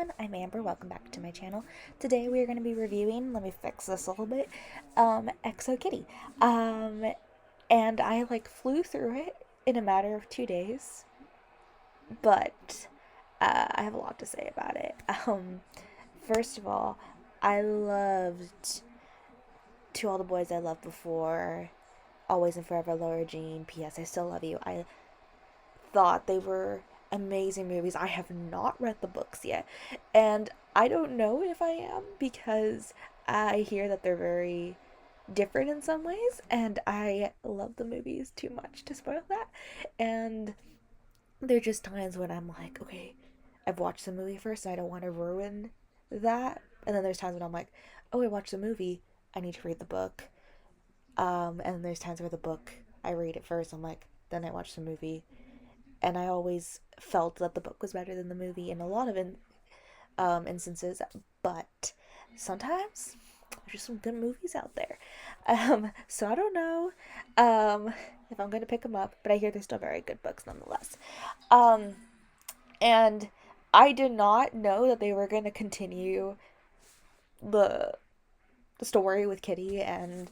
everyone, I'm Amber. Welcome back to my channel. Today we are going to be reviewing, let me fix this a little bit, Exo Kitty. And I flew through it in a matter of 2 days, but I have a lot to say about it. First of all, I loved To All the Boys I Loved Before, Always and Forever, Laura Jean, P.S. I Still Love You. I thought they were amazing movies. I have not read the books yet, and I don't know if I am because I hear that they're very different in some ways, and I love the movies too much to spoil that. And there are just times when I'm like, okay, I've watched the movie first, and I don't want to ruin that. And then there's times when I'm like, oh, I watched the movie, I need to read the book. And there's times where the book, I read it first, I'm like, then I watch the movie, and I always felt that the book was better than the movie in a lot of instances, but sometimes there's just some good movies out there. So I don't know if I'm going to pick them up, but I hear they're still very good books nonetheless. Um, and I did not know that they were going to continue the the story with Kitty, and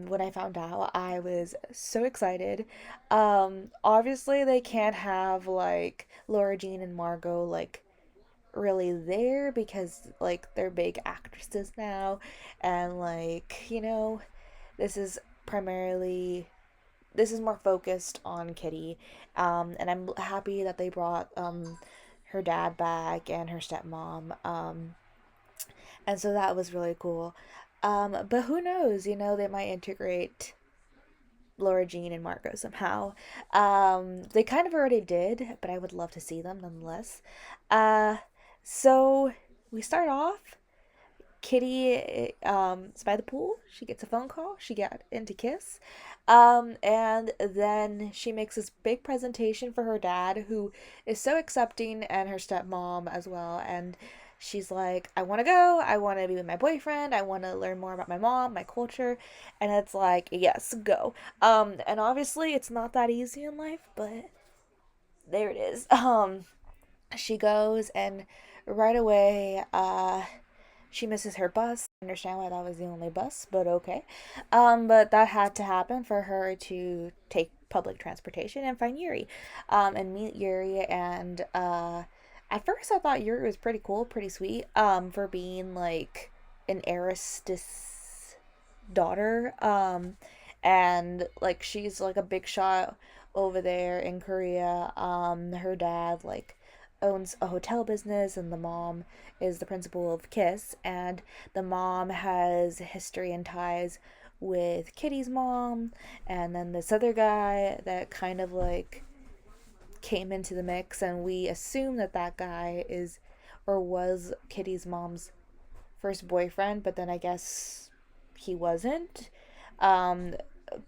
when I found out, I was so excited. Obviously, they can't have Laura Jean and Margot really there because they're big actresses now, and this is primarily this is more focused on Kitty, and I'm happy that they brought her dad back and her stepmom. And so that was really cool. But who knows? They might integrate Laura Jean and Margot somehow. They kind of already did, but I would love to see them nonetheless. Uh, so we start off. Kitty is by the pool. She gets a phone call. She got into Kiss. And then she makes this big presentation for her dad, who is so accepting, and her stepmom as well. And she's like, I want to go. I want to be with my boyfriend. I want to learn more about my mom, my culture. And it's like, yes, go. And obviously, it's not that easy in life, but there it is. She goes, and right away, she misses her bus. I understand why that was the only bus, but okay. But that had to happen for her to take public transportation and find Yuri, and meet Yuri. And at first, I thought Yuri was pretty cool, pretty sweet, for being an heiress daughter. And she's a big shot over there in Korea. Her dad owns a hotel business, and the mom is the principal of Kiss, and the mom has history and ties with Kitty's mom, and then this other guy that kind of came into the mix, and we assume that that guy is or was Kitty's mom's first boyfriend, but then I guess he wasn't. Um,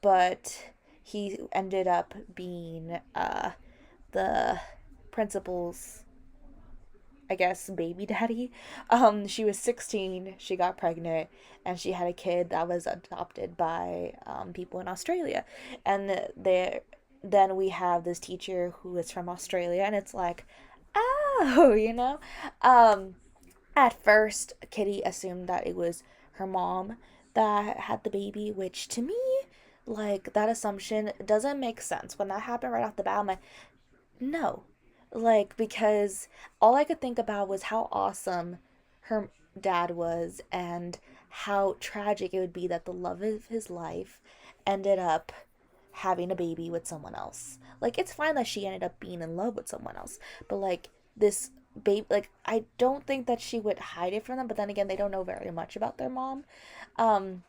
but he ended up being the principal's, I guess, baby daddy. She was 16, she got pregnant, and she had a kid that was adopted by people in Australia. And then we have this teacher who is from Australia, and it's like, oh, Um, at first, Kitty assumed that it was her mom that had the baby, which to me, that assumption doesn't make sense. When that happened right off the bat, I'm like, no. Because all I could think about was how awesome her dad was, and how tragic it would be that the love of his life ended up having a baby with someone else. It's fine that she ended up being in love with someone else, but this baby, I don't think that she would hide it from them, but then again, they don't know very much about their mom, um,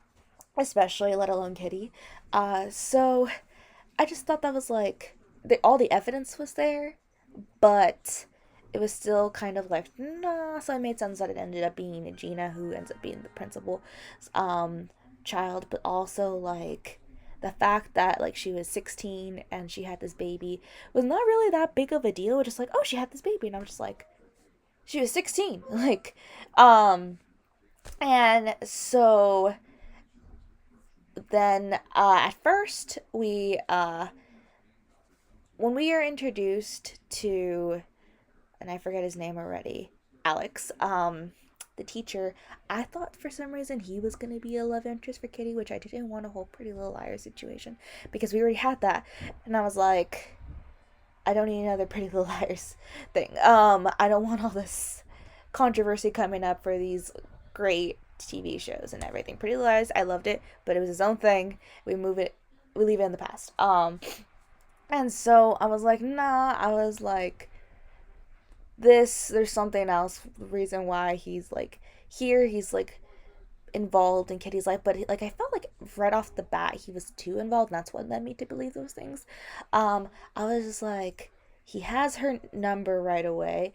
especially let alone Kitty. So I just thought that was all the evidence was there, but it was still kind of nah. So it made sense that it ended up being Gina who ends up being the principal's um child, but also the fact that she was 16 and she had this baby was not really that big of a deal. Just oh, she had this baby, and I'm just she was 16. Um and so then at first we when we are introduced to, and I forget his name already. Alex, the teacher, I thought for some reason he was going to be a love interest for Kitty, which I didn't want a whole Pretty Little Liars situation because we already had that. And I was like, I don't need another Pretty Little Liars thing. I don't want all this controversy coming up for these great TV shows and everything. Pretty Little Liars, I loved it, but it was its own thing. We leave it in the past. And so I was like, nah. I was like, there's something else. The reason why he's like here, he's like involved in Kitty's life, but like I felt like right off the bat he was too involved, and that's what led me to believe those things. I was just like, he has her number right away.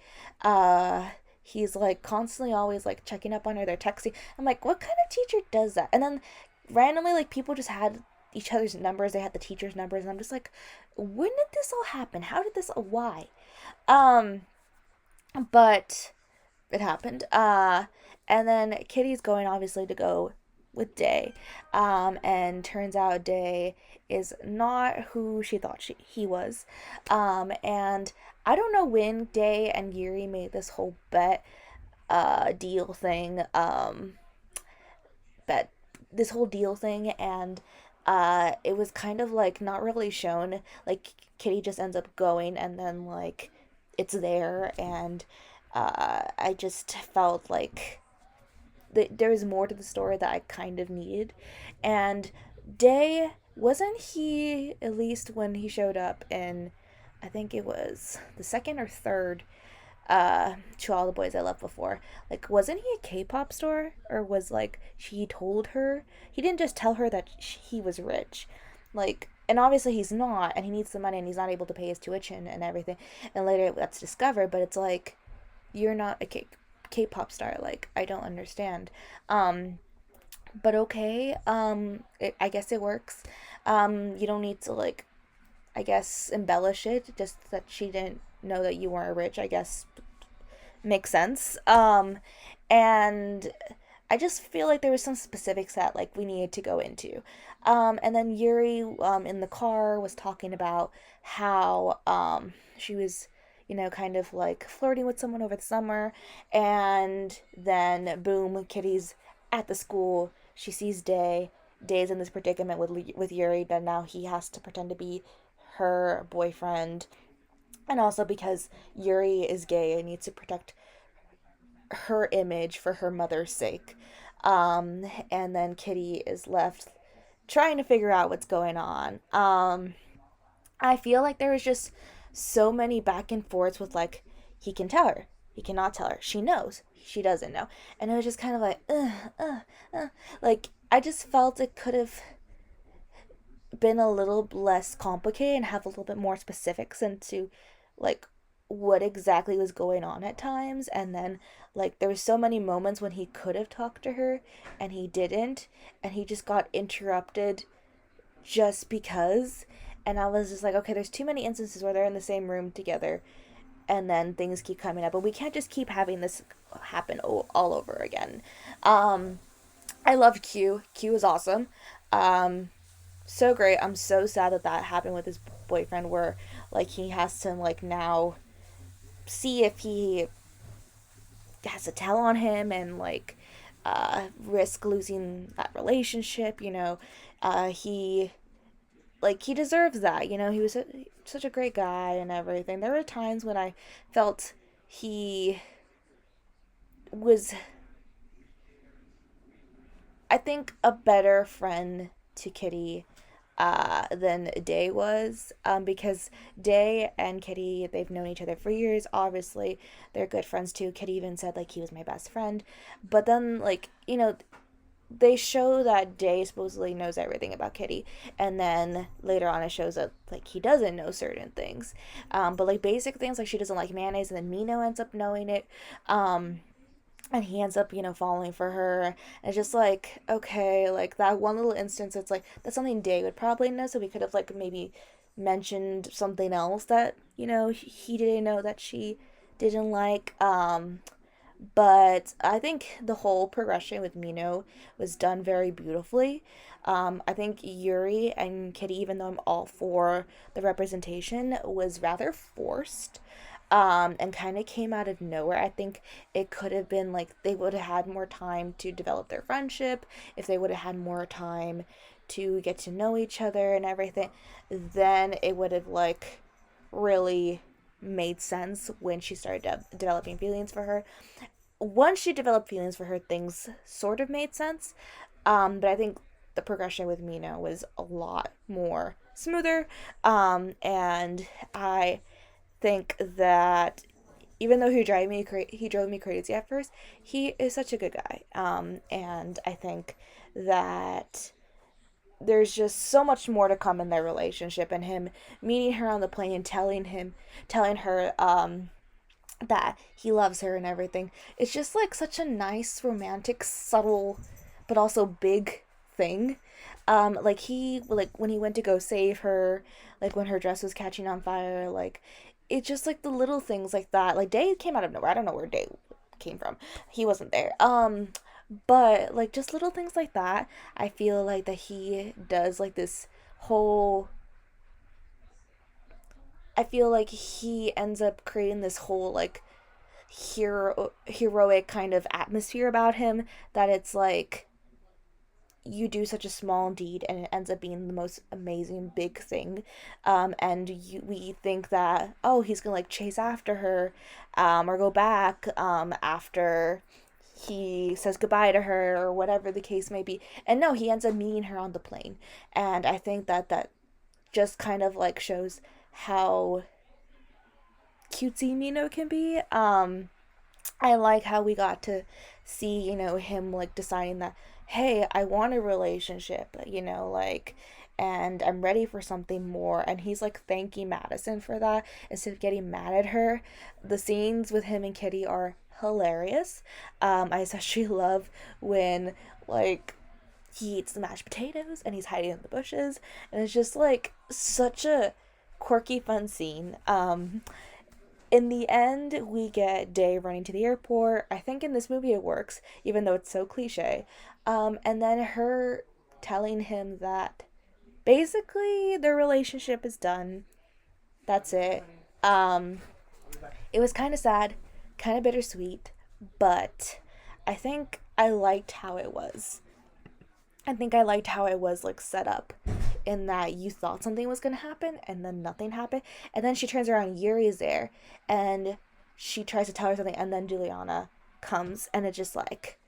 He's like constantly always like checking up on her. They're texting. I'm like, what kind of teacher does that? And then randomly, like people just had each other's numbers. They had the teachers' numbers, and I'm just like, when did this all happen? How did this? Why? Um, but it happened. And then Kitty's going obviously to go with Day. And turns out Day is not who she thought he was. And I don't know when Day and Yuri made this whole deal thing, bet this whole deal thing, and it was kind of like not really shown. Like Kitty just ends up going, and then like it's there, and I just felt like there was more to the story that I kind of needed. And Day, wasn't he, at least when he showed up in, I think it was the second or third To All the Boys I Loved Before, like wasn't he a K-pop star, or was like she told her, he didn't just tell her that he was rich, like, and obviously he's not, and he needs the money, and he's not able to pay his tuition and everything, and later that's discovered, but it's like, you're not a K-pop star, like I don't understand. But okay, I guess it works. You don't need to like, I guess, embellish it. Just that she didn't know that you weren't rich, I guess, makes sense. And I just feel like there was some specifics that like we needed to go into. And then Yuri, in the car was talking about how she was, kind of like flirting with someone over the summer, and then boom, Kitty's at the school. She sees Day. Day's in this predicament with Yuri, but now he has to pretend to be her boyfriend, and also because Yuri is gay and needs to protect her image for her mother's sake. And then Kitty is left trying to figure out what's going on. I feel like there was just so many back and forths with like, he can tell her, he cannot tell her, she knows, she doesn't know, and it was just kind of like, like I just felt it could have been a little less complicated and have a little bit more specifics into like what exactly was going on at times. And then like there was so many moments when he could have talked to her and he didn't, and he just got interrupted just because. And I was just like, okay, there's too many instances where they're in the same room together and then things keep coming up, but we can't just keep having this happen all over again. I loved Q. Q was awesome. um so great. I'm so sad that that happened with his boyfriend, where like he has to like now see if he has to tell on him and like risk losing that relationship. He like he deserves that. He was such a great guy and everything. There were times when I felt he was, I think, a better friend to Kitty than Day was, because Day and Kitty, they've known each other for years. Obviously, they're good friends too. Kitty even said like he was my best friend, but then like they show that Day supposedly knows everything about Kitty, and then later on it shows that like he doesn't know certain things, but like basic things like she doesn't like mayonnaise, and then Mino ends up knowing it. And he ends up falling for her. And it's just like, okay, like that one little instance, it's like that's something Day would probably know, so we could have like maybe mentioned something else that he didn't know that she didn't like. But I think the whole progression with Mino was done very beautifully. I think Yuri and Kitty, even though I'm all for the representation, was rather forced. and kind of came out of nowhere. I think it could have been like they would have had more time to develop their friendship if they would have had more time to get to know each other and everything. Then it would have like really made sense when she started developing feelings for her. Once she developed feelings for her, things sort of made sense. But I think the progression with Mina was a lot more smoother. And I think that even though he drove me crazy at first, he is such a good guy. And I think that there's just so much more to come in their relationship, and him meeting her on the plane and telling her that he loves her and everything. It's just like such a nice, romantic, subtle, but also big thing. Like when he went to go save her, like when her dress was catching on fire, like it's just like the little things like that. Like Day came out of nowhere. I don't know where Day came from. He wasn't there. But like just little things like that. I feel like that he does like this whole I feel like he ends up creating this whole like heroic kind of atmosphere about him that it's like you do such a small deed and it ends up being the most amazing big thing. And we think that, oh, he's gonna like chase after her, or go back, after he says goodbye to her or whatever the case may be. And no, he ends up meeting her on the plane. And I think that that just kind of like shows how cutesy Mino can be. I like how we got to see, him like deciding that, hey, I want a relationship, like, and I'm ready for something more. And he's like thanking Madison for that instead of getting mad at her. The scenes with him and Kitty are hilarious. I especially love when, like, he eats the mashed potatoes and he's hiding in the bushes. And it's just like such a quirky, fun scene. In the end, we get Day running to the airport. I think in this movie it works, even though it's so cliche. And then her telling him that basically their relationship is done. That's it. Um, it was kind of sad, kind of bittersweet, but I think I liked how it was. I think I liked how it was like set up in that you thought something was gonna happen and then nothing happened. And then she turns around, Yuri's there, and she tries to tell her something, and then Juliana comes, and it's just like,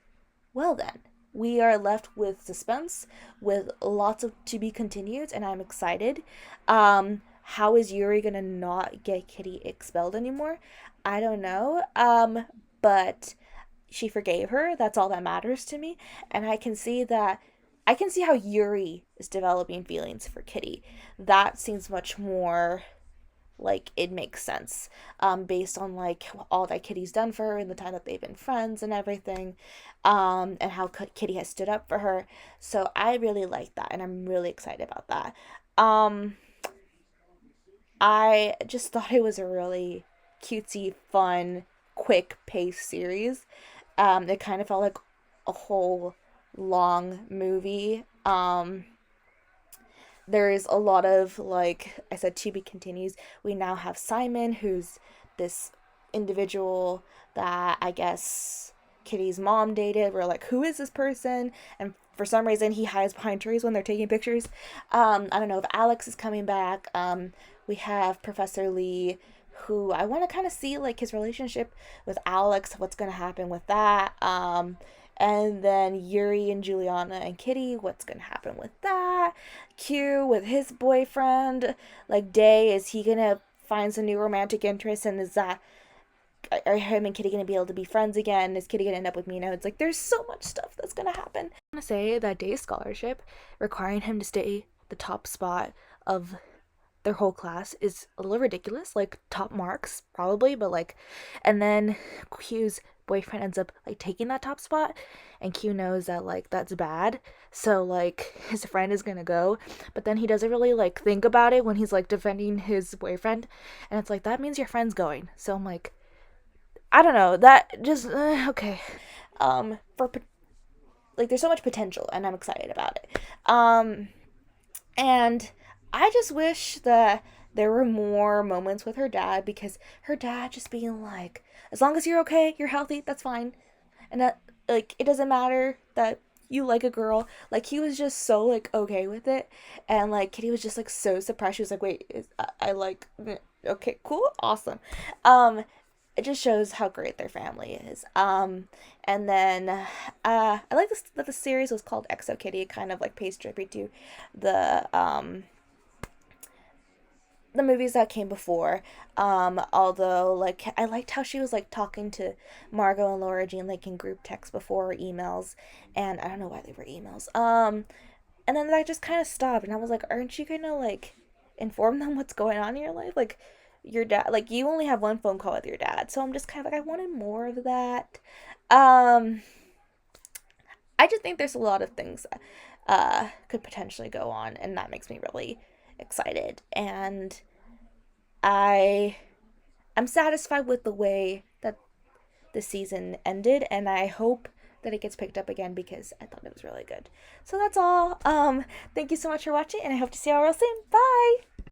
well then. We are left with suspense, with lots of to be continued, and I'm excited. How is Yuri gonna not get Kitty expelled anymore? I don't know. But she forgave her. That's all that matters to me. And I can see how Yuri is developing feelings for Kitty. That seems much more like it makes sense, based on like all that Kitty's done for her in the time that they've been friends and everything, and how Kitty has stood up for her. So I really like that, and I'm really excited about that. Um, I just thought it was a really cutesy, fun, quick pace series. It kind of felt like a whole long movie. There's a lot of, like I said, to be continues. We now have Simon, who's this individual that I guess Kitty's mom dated. We're like, who is this person? And for some reason, he hides behind trees when they're taking pictures. I don't know if Alex is coming back. We have Professor Lee, who I want to kind of see like his relationship with Alex, what's going to happen with that. And then Yuri and Juliana and Kitty, what's gonna happen with that? Q with his boyfriend, like Day, is he gonna find some new romantic interest, and is that are him and Kitty gonna be able to be friends again? Is Kitty gonna end up with Mina? It's like there's so much stuff that's gonna happen. I want to say that Day's scholarship, requiring him to stay the top spot of their whole class, is a little ridiculous. Like top marks probably, but like, and then Q's boyfriend ends up like taking that top spot, and Q knows that like that's bad, so like his friend is gonna go, but then he doesn't really like think about it when he's like defending his boyfriend, and it's like that means your friend's going. So I'm like, I don't know, that just okay. For like there's so much potential, and I'm excited about it. And I just wish that there were more moments with her dad, because her dad just being like, as long as you're okay, you're healthy, that's fine. And that, like, it doesn't matter that you like a girl. Like, he was just so, like, okay with it. And, like, Kitty was just, like, so surprised. She was like, wait, I like, okay, cool, awesome. Um, it just shows how great their family is. And then I like this that the series was called Exo Kitty. It kind of like pays tribute to the the movies that came before. Although like I liked how she was like talking to Margot and Laura Jean like in group text before, or emails, and I don't know why they were emails. And then that just kind of stopped, and I was like, aren't you gonna like inform them what's going on in your life? Like your dad, like you only have one phone call with your dad, so I'm just kind of like I wanted more of that. Um, I just think there's a lot of things that could potentially go on, and that makes me really excited. And I I'm satisfied with the way that the season ended, and I hope that it gets picked up again because I thought it was really good. So that's all. Thank you so much for watching, and I hope to see you all real soon. Bye.